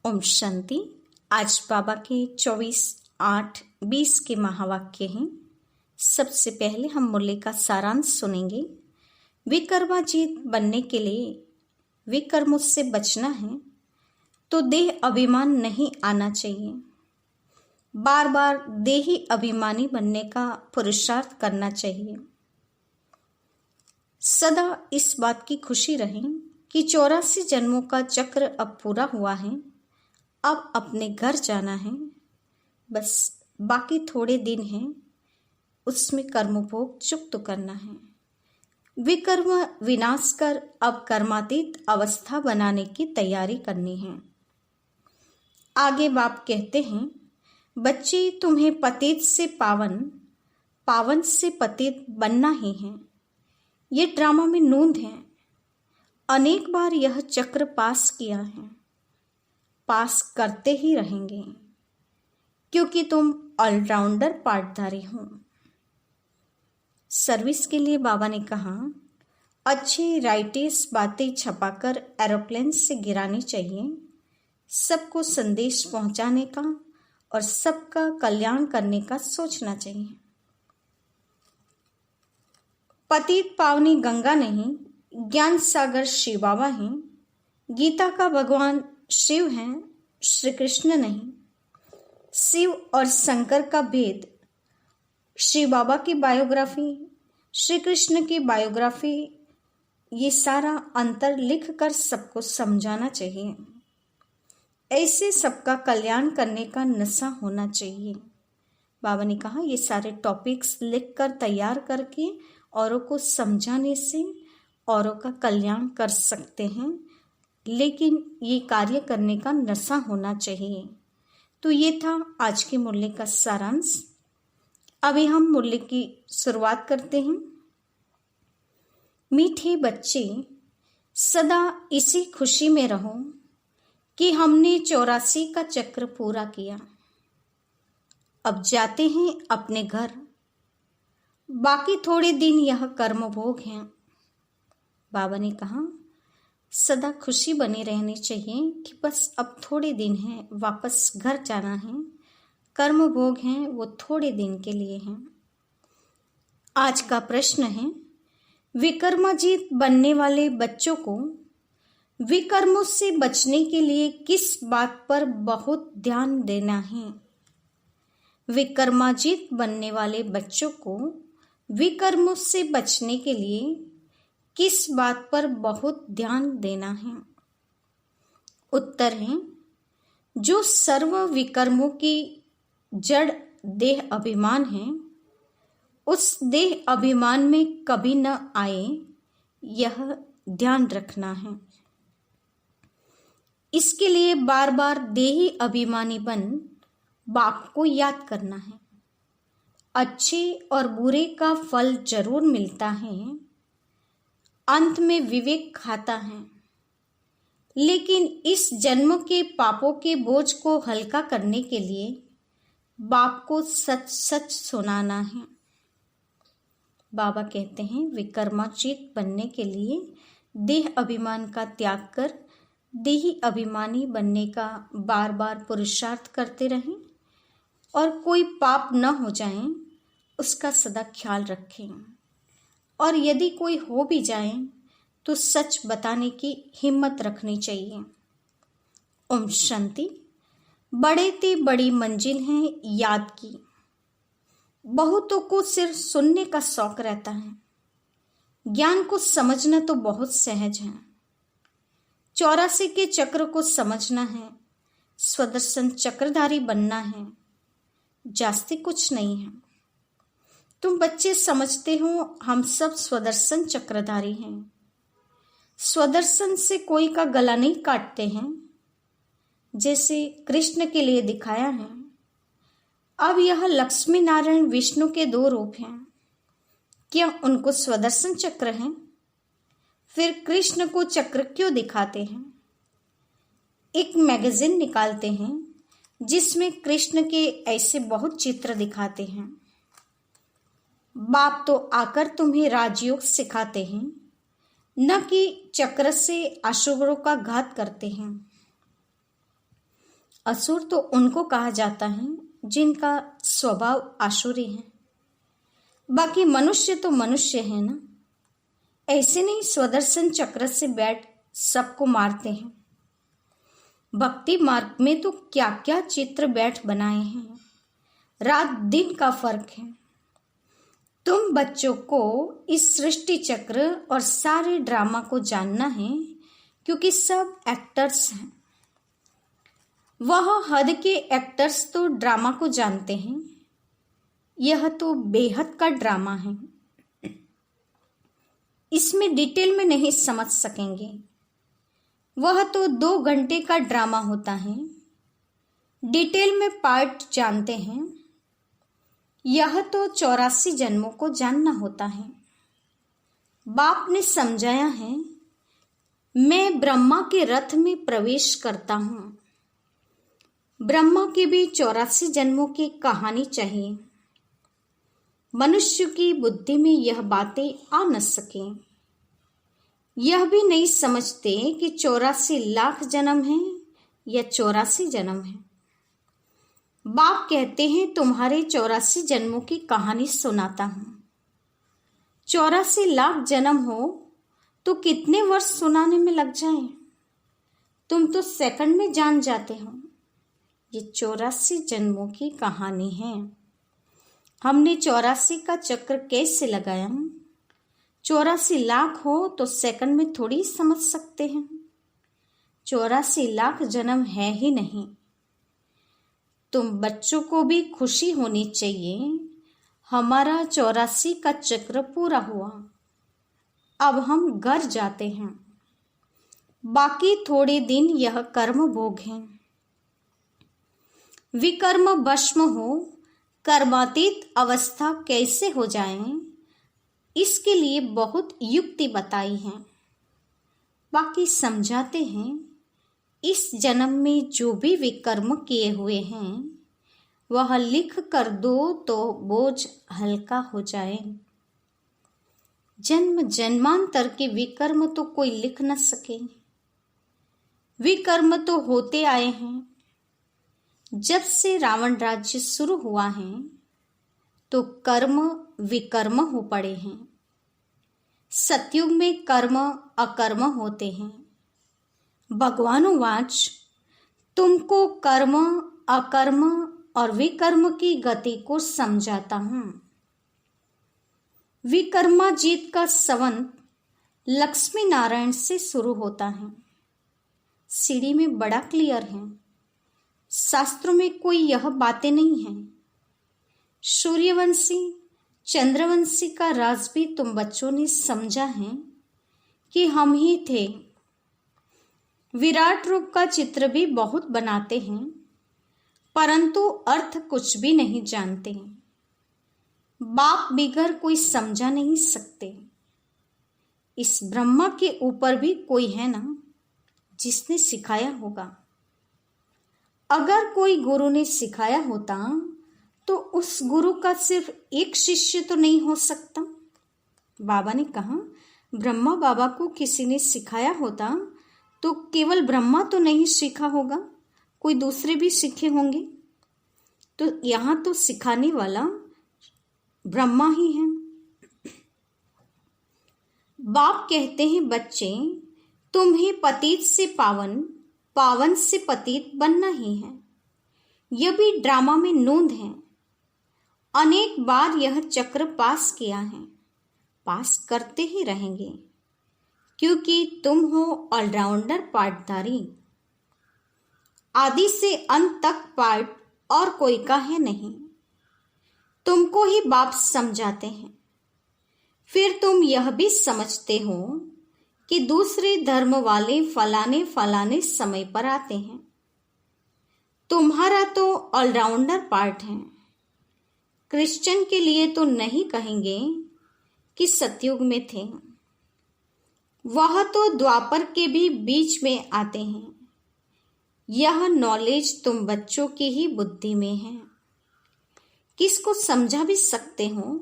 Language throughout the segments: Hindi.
ओम शांति। आज बाबा के 24/8/20 के महावाक्य हैं। सबसे पहले हम मुरली का सारांश सुनेंगे। विकर्माजीत बनने के लिए विकर्मों से बचना है तो देह अभिमान नहीं आना चाहिए। बार बार देही अभिमानी बनने का पुरुषार्थ करना चाहिए। सदा इस बात की खुशी रहे कि 84 जन्मों का चक्र अब पूरा हुआ है। अब अपने घर जाना है, बस बाकी थोड़े दिन हैं, उसमें कर्मभोग चुक्त करना है। विकर्म विनाश कर अब कर्मातीत अवस्था बनाने की तैयारी करनी है। आगे बाप कहते हैं, बच्चे तुम्हें पतित से पावन, पावन से पतित बनना ही है। ये ड्रामा में नोंद है। अनेक बार यह चक्र पास किया है, पास करते ही रहेंगे, क्योंकि तुम ऑलराउंडर पार्टधारी हो। सर्विस के लिए बाबा ने कहा, अच्छी राइटिस बातें छपाकर एरोप्लेन से गिरानी चाहिए। सबको संदेश पहुंचाने का और सबका कल्याण करने का सोचना चाहिए। पतित पावनी गंगा नहीं, ज्ञान सागर शिव बाबा हैं। गीता का भगवान शिव हैं, श्री कृष्ण नहीं। शिव और शंकर का भेद, शिव बाबा की बायोग्राफी, श्री कृष्ण की बायोग्राफी, ये सारा अंतर लिखकर सबको समझाना चाहिए। ऐसे सबका कल्याण करने का नशा होना चाहिए। बाबा ने कहा, ये सारे टॉपिक्स लिखकर तैयार करके औरों को समझाने से औरों का कल्याण कर सकते हैं, लेकिन ये कार्य करने का नशा होना चाहिए। तो ये था आज के मुरली का सारांश। अभी हम मुरली की शुरुआत करते हैं। मीठे बच्चे, सदा इसी खुशी में रहो कि हमने 84 का चक्र पूरा किया। अब जाते हैं अपने घर। बाकी थोड़े दिन यह कर्म भोग हैं। बाबा ने कहा, सदा खुशी बनी रहनी चाहिए कि बस अब थोड़े दिन हैं, वापस घर जाना है। कर्म भोग हैं वो थोड़े दिन के लिए हैं। आज का प्रश्न है, विकर्माजीत बनने वाले बच्चों को विकर्मों से बचने के लिए किस बात पर बहुत ध्यान देना है? विकर्माजीत बनने वाले बच्चों को विकर्मों से बचने के लिए किस बात पर बहुत ध्यान देना है? उत्तर है, जो सर्व विकर्मों की जड़ देह अभिमान है, उस देह अभिमान में कभी न आए, यह ध्यान रखना है। इसके लिए बार बार देही अभिमानी बन बाप को याद करना है। अच्छे और बुरे का फल जरूर मिलता है, अंत में विवेक खाता है, लेकिन इस जन्म के पापों के बोझ को हल्का करने के लिए बाप को सच सच सुनाना है। बाबा कहते हैं, विकर्माजीत बनने के लिए देह अभिमान का त्याग कर देही अभिमानी बनने का बार बार पुरुषार्थ करते रहें और कोई पाप न हो जाए उसका सदा ख्याल रखें, और यदि कोई हो भी जाए तो सच बताने की हिम्मत रखनी चाहिए। ओम शांति। बड़े ते बड़ी मंजिल है याद की। बहुतों को सिर्फ सुनने का शौक रहता है, ज्ञान को समझना तो बहुत सहज है। 84 के चक्र को समझना है, स्वदर्शन चक्रधारी बनना है, जास्ती कुछ नहीं है। तुम बच्चे समझते हो हम सब स्वदर्शन चक्रधारी हैं। स्वदर्शन से कोई का गला नहीं काटते हैं, जैसे कृष्ण के लिए दिखाया है। अब यह लक्ष्मी नारायण विष्णु के 2 रूप हैं, क्या उनको स्वदर्शन चक्र हैं? फिर कृष्ण को चक्र क्यों दिखाते हैं? एक मैगजीन निकालते हैं जिसमें कृष्ण के ऐसे बहुत चित्र दिखाते हैं। बाप तो आकर तुम्हें राजयोग सिखाते हैं, न कि चक्र से असुरों का घात करते हैं। असुर तो उनको कहा जाता है जिनका स्वभाव आसुरी है। बाकी मनुष्य तो मनुष्य है ना। ऐसे नहीं स्वदर्शन चक्र से बैठ सबको मारते हैं। भक्ति मार्ग में तो क्या क्या चित्र बैठ बनाए हैं। रात दिन का फर्क है। तुम बच्चों को इस सृष्टि चक्र और सारे ड्रामा को जानना है, क्योंकि सब एक्टर्स हैं। वह हद के एक्टर्स तो ड्रामा को जानते हैं। यह तो बेहद का ड्रामा है। इसमें डिटेल में नहीं समझ सकेंगे। वह तो 2 घंटे का ड्रामा होता है। डिटेल में पार्ट जानते हैं। यह तो 84 जन्मों को जानना होता है। बाप ने समझाया है, मैं ब्रह्मा के रथ में प्रवेश करता हूं। ब्रह्मा की भी 84 जन्मों की कहानी चाहिए। मनुष्य की बुद्धि में यह बातें आ न सके। यह भी नहीं समझते कि 84 लाख जन्म है या 84 जन्म है। बाप कहते हैं, तुम्हारे 84 जन्मों की कहानी सुनाता हूं। 84 लाख जन्म हो तो कितने वर्ष सुनाने में लग जाएं? तुम तो सेकंड में जान जाते हो। ये 84 जन्मों की कहानी है। हमने 84 का चक्र कैसे लगाया? 84 लाख हो तो सेकंड में थोड़ी समझ सकते हैं। 84 लाख जन्म है ही नहीं। तुम बच्चों को भी खुशी होनी चाहिए, हमारा 84 का चक्र पूरा हुआ। अब हम घर जाते हैं। बाकी थोड़े दिन यह कर्म भोग है। विकर्म भस्म हो, कर्मातीत अवस्था कैसे हो जाए, इसके लिए बहुत युक्ति बताई है। बाकी समझाते हैं, इस जन्म में जो भी विकर्म किए हुए हैं वह लिख कर दो तो बोझ हल्का हो जाए। जन्म जन्मांतर के विकर्म तो कोई लिख न सके। विकर्म तो होते आए हैं। जब से रावण राज्य शुरू हुआ है तो कर्म विकर्म हो पड़े हैं। सतयुग में कर्म अकर्म होते हैं। भगवानुवाच, तुमको कर्म अकर्म और विकर्म की गति को समझाता हूं। विकर्माजीत का संवत लक्ष्मी नारायण से शुरू होता है। सीढ़ी में बड़ा क्लियर है। शास्त्रों में कोई यह बातें नहीं है। सूर्यवंशी चंद्रवंशी का राज भी तुम बच्चों ने समझा है कि हम ही थे। विराट रूप का चित्र भी बहुत बनाते हैं, परंतु अर्थ कुछ भी नहीं जानते। बाप बिगर कोई समझा नहीं सकते। इस ब्रह्मा के ऊपर भी कोई है ना जिसने सिखाया होगा। अगर कोई गुरु ने सिखाया होता तो उस गुरु का सिर्फ एक शिष्य तो नहीं हो सकता। बाबा ने कहा, ब्रह्मा बाबा को किसी ने सिखाया होता तो केवल ब्रह्मा तो नहीं सीखा होगा, कोई दूसरे भी सीखे होंगे। तो यहाँ तो सिखाने वाला ब्रह्मा ही है। बाप कहते हैं, बच्चे तुम्हें पतित से पावन, पावन से पतित बनना ही है। यह भी ड्रामा में नोंद है। अनेक बार यह चक्र पास किया है, पास करते ही रहेंगे, क्योंकि तुम हो ऑलराउंडर पाठधारी। आदि से अंत तक पाठ और कोई का है नहीं। तुमको ही बाप समझाते हैं। फिर तुम यह भी समझते हो कि दूसरे धर्म वाले फलाने फलाने समय पर आते हैं। तुम्हारा तो ऑलराउंडर पार्ट है। क्रिश्चियन के लिए तो नहीं कहेंगे कि सतयुग में थे। वह तो द्वापर के भी बीच में आते हैं। यह नॉलेज तुम बच्चों की ही बुद्धि में है। किसको समझा भी सकते हो।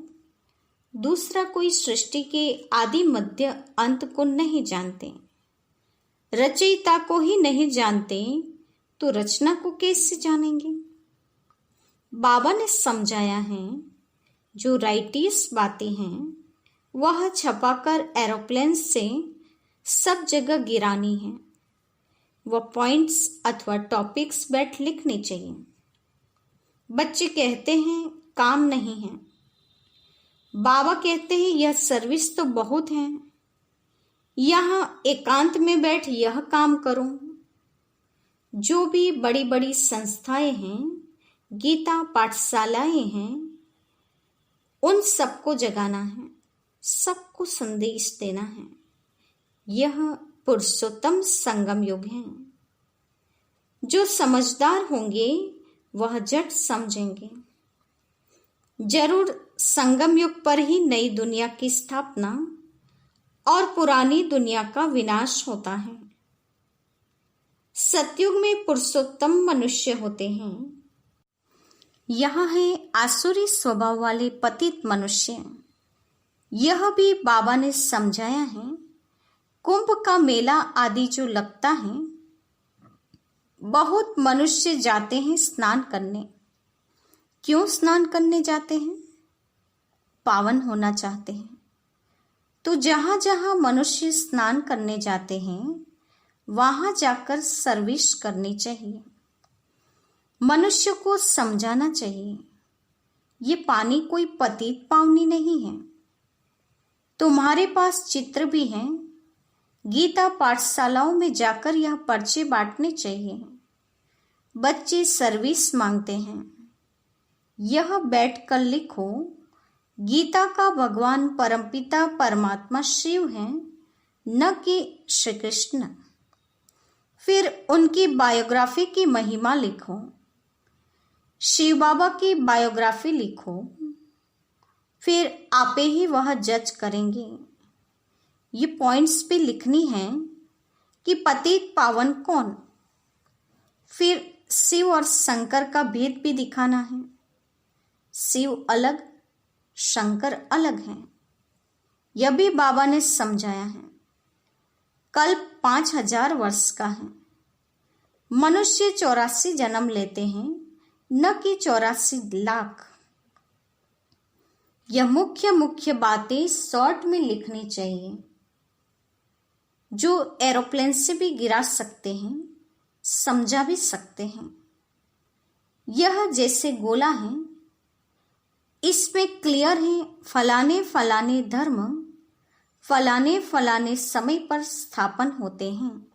दूसरा कोई सृष्टि के आदि मध्य अंत को नहीं जानते। रचयिता को ही नहीं जानते तो रचना को कैसे जानेंगे? बाबा ने समझाया है, जो राइटियस बातें हैं वह छपाकर एरोप्लेन से सब जगह गिरानी है। वह पॉइंट्स अथवा टॉपिक्स बैठ लिखने चाहिए। बच्चे कहते हैं काम नहीं है। बाबा कहते हैं यह सर्विस तो बहुत है। यहाँ एकांत में बैठ यह काम करो। जो भी बड़ी बड़ी संस्थाएं हैं, गीता पाठशालाएं हैं, उन सबको जगाना है, सबको संदेश देना है। यह पुरुषोत्तम संगम युग है। जो समझदार होंगे वह झट समझेंगे। जरूर संगम युग पर ही नई दुनिया की स्थापना और पुरानी दुनिया का विनाश होता है। सतयुग में पुरुषोत्तम मनुष्य होते हैं। यहाँ है आसुरी स्वभाव वाले पतित मनुष्य। यह भी बाबा ने समझाया है। कुंभ का मेला आदि जो लगता है, बहुत मनुष्य जाते हैं स्नान करने। क्यों स्नान करने जाते हैं? पावन होना चाहते हैं। तो जहां जहां मनुष्य स्नान करने जाते हैं वहां जाकर सर्विस करनी चाहिए। मनुष्य को समझाना चाहिए, ये पानी कोई पतित पावनी नहीं है। तुम्हारे पास चित्र भी हैं। गीता पाठशालाओं में जाकर यह पर्चे बांटने चाहिए। बच्चे सर्विस मांगते हैं। यह बैठकर लिखो, गीता का भगवान परमपिता परमात्मा शिव हैं, न कि श्री कृष्ण। फिर उनकी बायोग्राफी की महिमा लिखो। शिव बाबा की बायोग्राफी लिखो। फिर आपे ही वह जज करेंगे। ये पॉइंट्स पे लिखनी है कि पतित पावन कौन। फिर शिव और शंकर का भेद भी दिखाना है। शिव अलग, शंकर अलग हैं। यह भी बाबा ने समझाया है। कल्प 5000 वर्ष का है। मनुष्य 84 जन्म लेते हैं, न कि 84 लाख। यह मुख्य मुख्य बातें शॉर्ट में लिखनी चाहिए, जो एरोप्लेन से भी गिरा सकते हैं, समझा भी सकते हैं। यह जैसे गोला है, इसमें क्लियर है फलाने फलाने धर्म फलाने फलाने समय पर स्थापन होते हैं।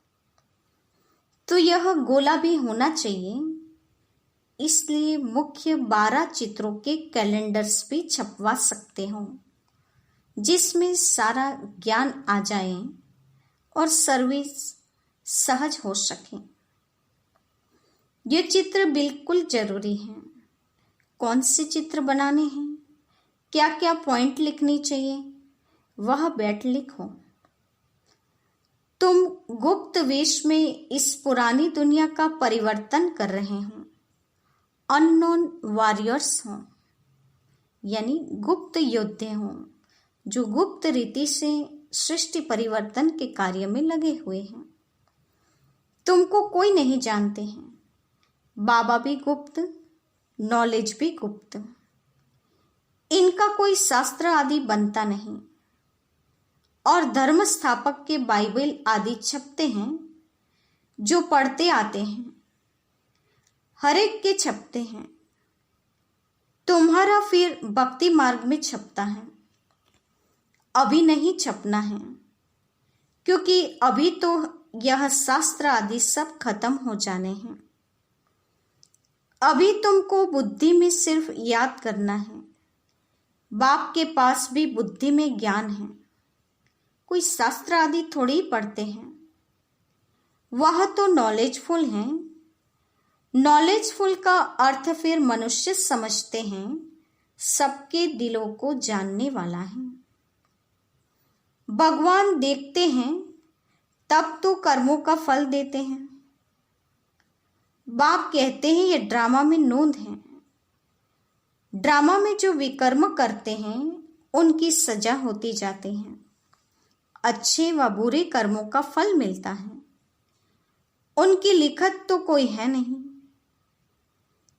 तो यह गोला भी होना चाहिए। इसलिए मुख्य 12 चित्रों के कैलेंडर्स भी छपवा सकते हो, जिसमें सारा ज्ञान आ जाए और सर्विस सहज हो सके। ये चित्र बिल्कुल जरूरी है। कौन से चित्र बनाने हैं, क्या क्या पॉइंट लिखनी चाहिए, वह बैठ लिखो। तुम गुप्त वेश में इस पुरानी दुनिया का परिवर्तन कर रहे हो। अननोन वॉरियर्स हो, यानी गुप्त योद्धे हो, जो गुप्त रीति से सृष्टि परिवर्तन के कार्य में लगे हुए हैं। तुमको कोई नहीं जानते हैं। बाबा भी गुप्त, नॉलेज भी गुप्त। इनका कोई शास्त्र आदि बनता नहीं। और धर्म स्थापक के बाइबल आदि छपते हैं, जो पढ़ते आते हैं। हर एक के छपते हैं। तुम्हारा फिर भक्ति मार्ग में छपता है। अभी नहीं छपना है, क्योंकि अभी तो यह शास्त्र आदि सब खत्म हो जाने हैं। अभी तुमको बुद्धि में सिर्फ याद करना है। बाप के पास भी बुद्धि में ज्ञान है। कोई शास्त्र आदि थोड़ी ही पढ़ते हैं। वह तो नॉलेजफुल हैं। नॉलेजफुल का अर्थ फिर मनुष्य समझते हैं, सबके दिलों को जानने वाला है। भगवान देखते हैं, तब तो कर्मों का फल देते हैं। बाप कहते हैं ये ड्रामा में नोंद है। ड्रामा में जो विकर्म करते हैं उनकी सजा होती जाती है। अच्छे व बुरे कर्मों का फल मिलता है। उनकी लिखत तो कोई है नहीं।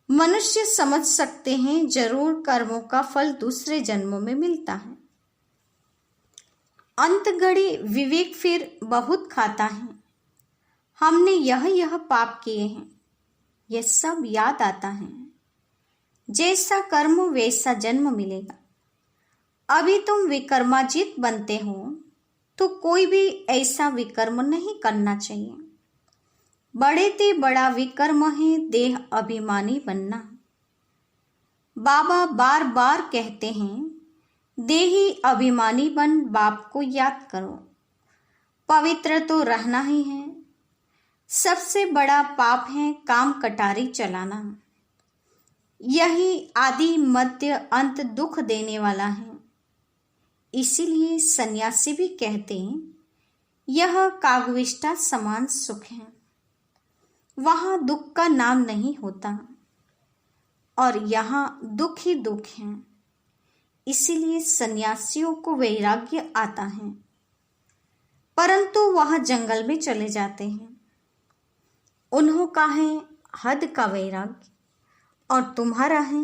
मनुष्य समझ सकते हैं जरूर कर्मों का फल दूसरे जन्मों में मिलता है। अंत घड़ी विवेक फिर बहुत खाता है। हमने यह पाप किए हैं, यह सब याद आता है। जैसा कर्म वैसा जन्म मिलेगा। अभी तुम विकर्माजित बनते हो तो कोई भी ऐसा विकर्म नहीं करना चाहिए। बड़े ते बड़ा विकर्म है देह अभिमानी बनना। बाबा बार बार कहते हैं, देही अभिमानी बन बाप को याद करो। पवित्र तो रहना ही है। सबसे बड़ा पाप है काम कटारी चलाना। यही आदि मध्य अंत दुख देने वाला है। इसीलिए सन्यासी भी कहते हैं, यह कागविष्टा समान सुख है। वहां दुख का नाम नहीं होता और यहाँ दुख ही दुख है। इसीलिए सन्यासियों को वैराग्य आता है, परंतु वह जंगल में चले जाते हैं। उन्हों का है हद का वैराग्य और तुम्हारा है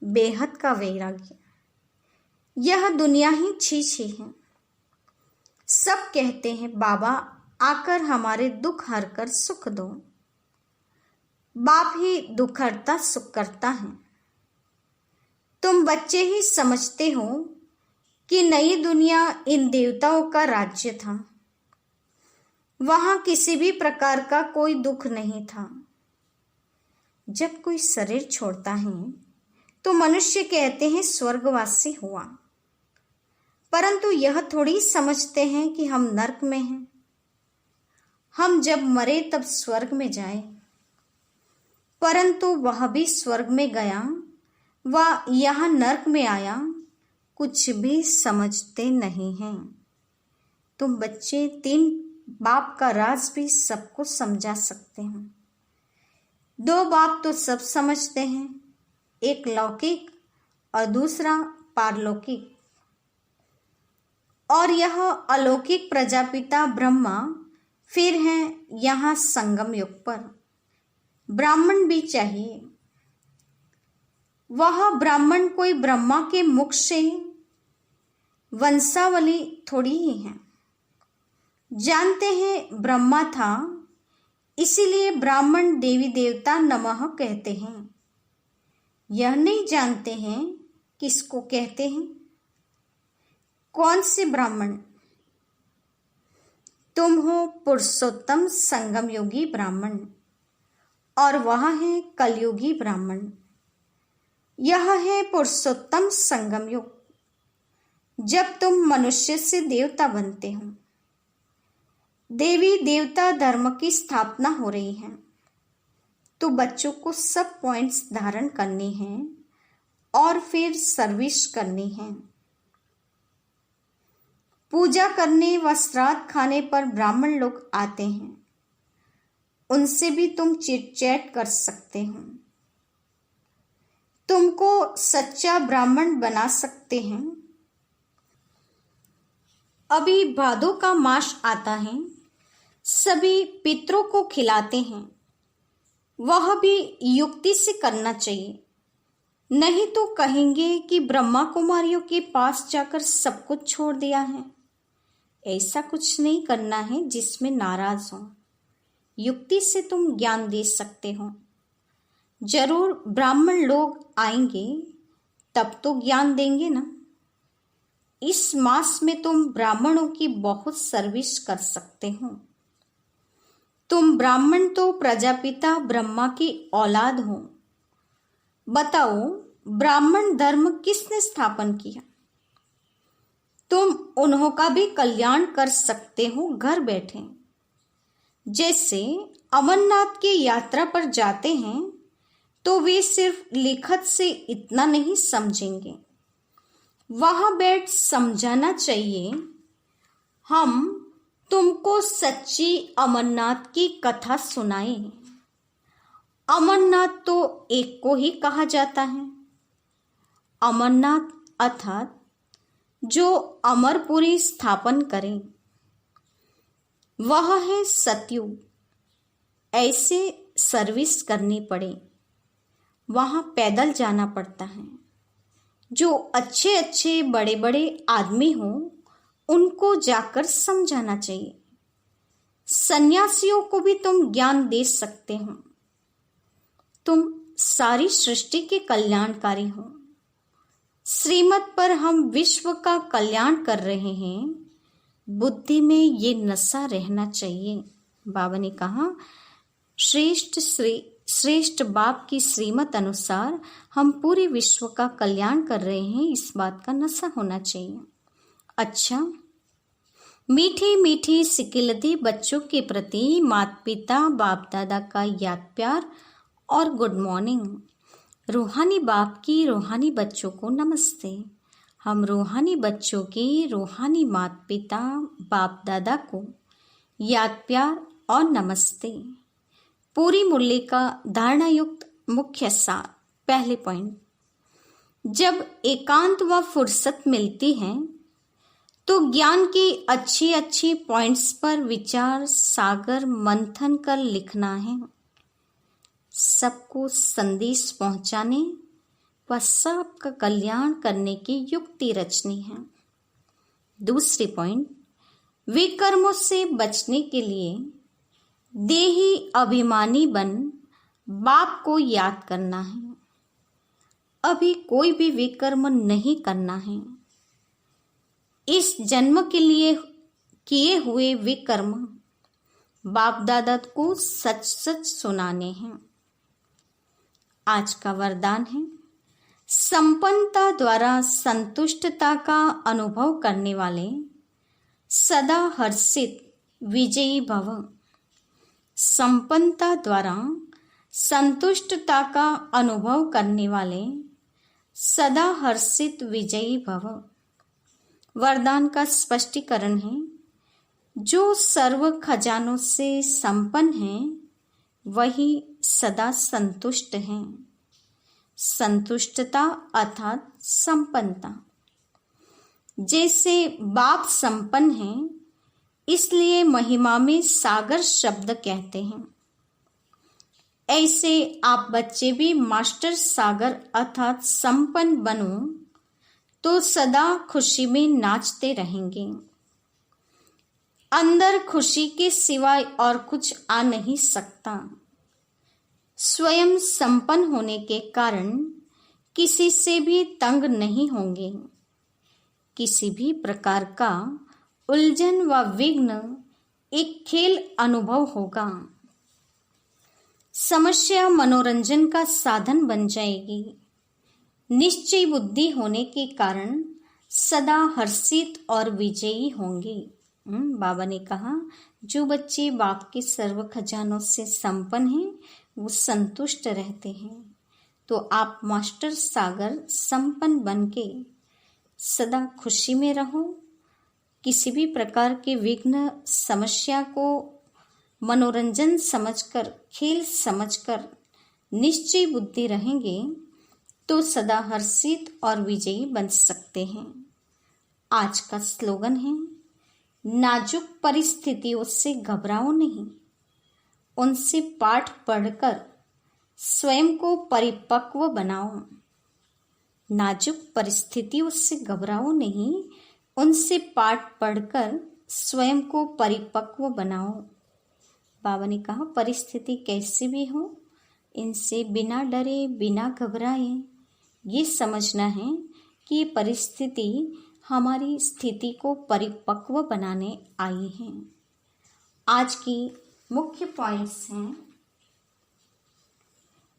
बेहद का वैराग्य। यह दुनिया ही छी है। सब कहते हैं, बाबा आकर हमारे दुख हरकर सुख दो। बाप ही दुख हरता सुख करता है। तुम बच्चे ही समझते हो कि नई दुनिया इन देवताओं का राज्य था। वहां किसी भी प्रकार का कोई दुख नहीं था। जब कोई शरीर छोड़ता है तो मनुष्य कहते हैं स्वर्गवासी हुआ, परंतु यह थोड़ी समझते हैं कि हम नरक में हैं। हम जब मरे तब स्वर्ग में जाए, परंतु वह भी स्वर्ग में गया व यहाँ नरक में आया, कुछ भी समझते नहीं हैं। तुम बच्चे 3 बाप का राज भी सबको समझा सकते हैं। 2 बाप तो सब समझते हैं, एक लौकिक और दूसरा पारलौकिक। और यह अलौकिक प्रजापिता ब्रह्मा फिर हैं यहाँ संगम युग पर। ब्राह्मण भी चाहिए। वह ब्राह्मण कोई ब्रह्मा के मुख से वंशावली थोड़ी ही है। जानते हैं ब्रह्मा था, इसीलिए ब्राह्मण देवी देवता नमः कहते हैं। यह नहीं जानते हैं किसको कहते हैं। कौन से ब्राह्मण? तुम हो पुरुषोत्तम संगम योगी ब्राह्मण और वह है कलयुगी ब्राह्मण। यह है पुरुषोत्तम संगम युग, जब तुम मनुष्य से देवता बनते हो। देवी देवता धर्म की स्थापना हो रही है, तो बच्चों को सब पॉइंट्स धारण करने हैं और फिर सर्विस करनी है। पूजा करने व श्राद्ध खाने पर ब्राह्मण लोग आते हैं, उनसे भी तुम चिट चैट कर सकते हो। तुमको सच्चा ब्राह्मण बना सकते हैं। अभी भादों का मास आता है, सभी पितरों को खिलाते हैं। वह भी युक्ति से करना चाहिए, नहीं तो कहेंगे कि ब्रह्मा कुमारियों के पास जाकर सब कुछ छोड़ दिया है। ऐसा कुछ नहीं करना है जिसमें नाराज हो। युक्ति से तुम ज्ञान दे सकते हो। जरूर ब्राह्मण लोग आएंगे तब तो ज्ञान देंगे ना। इस मास में तुम ब्राह्मणों की बहुत सर्विस कर सकते हो। तुम ब्राह्मण तो प्रजापिता ब्रह्मा की औलाद हो। बताओ, ब्राह्मण धर्म किसने स्थापन किया? तुम उन्हों का भी कल्याण कर सकते हो घर बैठे। जैसे अमरनाथ की यात्रा पर जाते हैं तो वे सिर्फ लिखत से इतना नहीं समझेंगे, वहां बैठ समझाना चाहिए। हम तुमको सच्ची अमरनाथ की कथा सुनाए। अमरनाथ तो एक को ही कहा जाता है। अमरनाथ अर्थात जो अमरपुरी स्थापन करें, वह है सतयुग। ऐसे सर्विस करनी पड़े, वहाँ पैदल जाना पड़ता है। जो अच्छे अच्छे बड़े बड़े आदमी हों उनको जाकर समझाना चाहिए। सन्यासियों को भी तुम ज्ञान दे सकते हो। तुम सारी सृष्टि के कल्याणकारी हो। श्रीमत पर हम विश्व का कल्याण कर रहे हैं। बुद्धि में ये नशा रहना चाहिए। बाबा ने कहा, श्रेष्ठ बाप की श्रीमत अनुसार हम पूरे विश्व का कल्याण कर रहे हैं, इस बात का नशा होना चाहिए। अच्छा, मीठी मीठी सिकिलती बच्चों के प्रति माता पिता बाप दादा का याद प्यार और गुड मॉर्निंग। रूहानी बाप की रूहानी बच्चों को नमस्ते। हम रूहानी बच्चों की रूहानी माता पिता बाप दादा को याद प्यार और नमस्ते। पूरी मुरली का धारणा युक्त मुख्य सार। पहले पॉइंट, जब एकांत व फुर्सत मिलती है तो ज्ञान की अच्छी अच्छी पॉइंट्स पर विचार सागर मंथन कर लिखना है। सबको संदेश पहुंचाने व सबका कल्याण करने की युक्ति रचनी है। दूसरी पॉइंट, विकर्मों से बचने के लिए देही अभिमानी बन बाप को याद करना है। अभी कोई भी विकर्म नहीं करना है। इस जन्म के लिए किए हुए विकर्म बाप दादा को सच सच सुनाने हैं। आज का वरदान है, संपन्नता द्वारा संतुष्टता का अनुभव करने वाले सदा हर्षित विजयी भव। संपन्नता द्वारा संतुष्टता का अनुभव करने वाले सदा हर्षित विजयी भव। वरदान का स्पष्टीकरण है, जो सर्व खजानों से संपन्न है वही सदा संतुष्ट हैं। संतुष्टता अर्थात संपन्नता। जैसे बाप संपन्न हैं, इसलिए महिमा में सागर शब्द कहते हैं। ऐसे आप बच्चे भी मास्टर सागर अर्थात संपन्न बनो तो सदा खुशी में नाचते रहेंगे। अंदर खुशी के सिवाय और कुछ आ नहीं सकता। स्वयं संपन्न होने के कारण किसी से भी तंग नहीं होंगे। किसी भी प्रकार का उलझन व विघ्न एक खेल अनुभव होगा। समस्या मनोरंजन का साधन बन जाएगी। निश्चय बुद्धि होने के कारण सदा हर्षित और विजयी होंगे। बाबा ने कहा, जो बच्चे बाप के सर्व खजानों से संपन्न हैं वो संतुष्ट रहते हैं। तो आप मास्टर सागर संपन्न बन के सदा खुशी में रहो। किसी भी प्रकार के विघ्न समस्या को मनोरंजन समझकर, खेल समझकर निश्चय बुद्धि रहेंगे तो सदा हर्षित और विजयी बन सकते हैं। आज का स्लोगन है, नाजुक परिस्थितियों से घबराओ नहीं, उनसे पाठ पढ़कर स्वयं को परिपक्व बनाओ। नाजुक परिस्थितियों से घबराओ नहीं, उनसे पाठ पढ़कर स्वयं को परिपक्व बनाओ। बाबा ने कहा, परिस्थिति कैसी भी हो, इनसे बिना डरे बिना घबराए ये समझना है कि ये परिस्थिति हमारी स्थिति को परिपक्व बनाने आई है। आज की मुख्य पॉइंट्स हैं,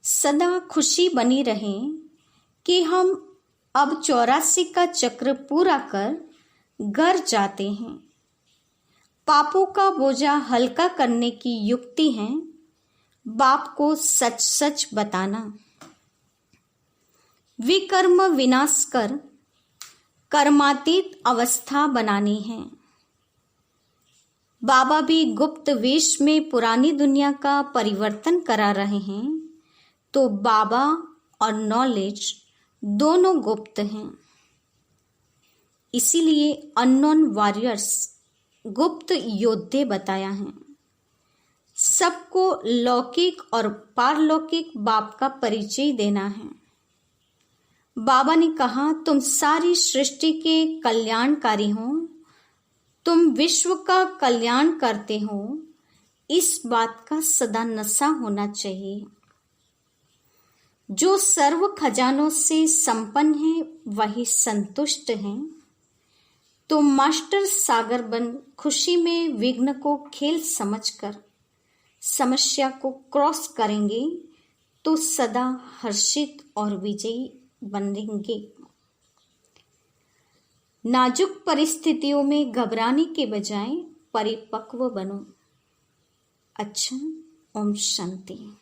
सदा खुशी बनी रहे कि हम अब 84 का चक्र पूरा कर घर जाते हैं। पापों का बोझा हल्का करने की युक्ति है बाप को सच सच बताना। विकर्म विनाश कर कर्मातीत अवस्था बनानी है। बाबा भी गुप्त वेश में पुरानी दुनिया का परिवर्तन करा रहे हैं, तो बाबा और नॉलेज दोनों गुप्त हैं। इसीलिए अननोन वॉरियर्स गुप्त योद्धे बताया है। सबको लौकिक और पारलौकिक बाप का परिचय देना है। बाबा ने कहा, तुम सारी सृष्टि के कल्याणकारी हो, तुम विश्व का कल्याण करते हो। इस बात का सदा नशा होना चाहिए। जो सर्व खजानों से संपन्न है वही संतुष्ट हैं। तो मास्टर सागर बन खुशी में विघ्न को खेल समझकर समस्या को क्रॉस करेंगे तो सदा हर्षित और विजयी बनेंगे। नाजुक परिस्थितियों में घबराने के बजाय परिपक्व बनो। अच्छा, ओम शांति।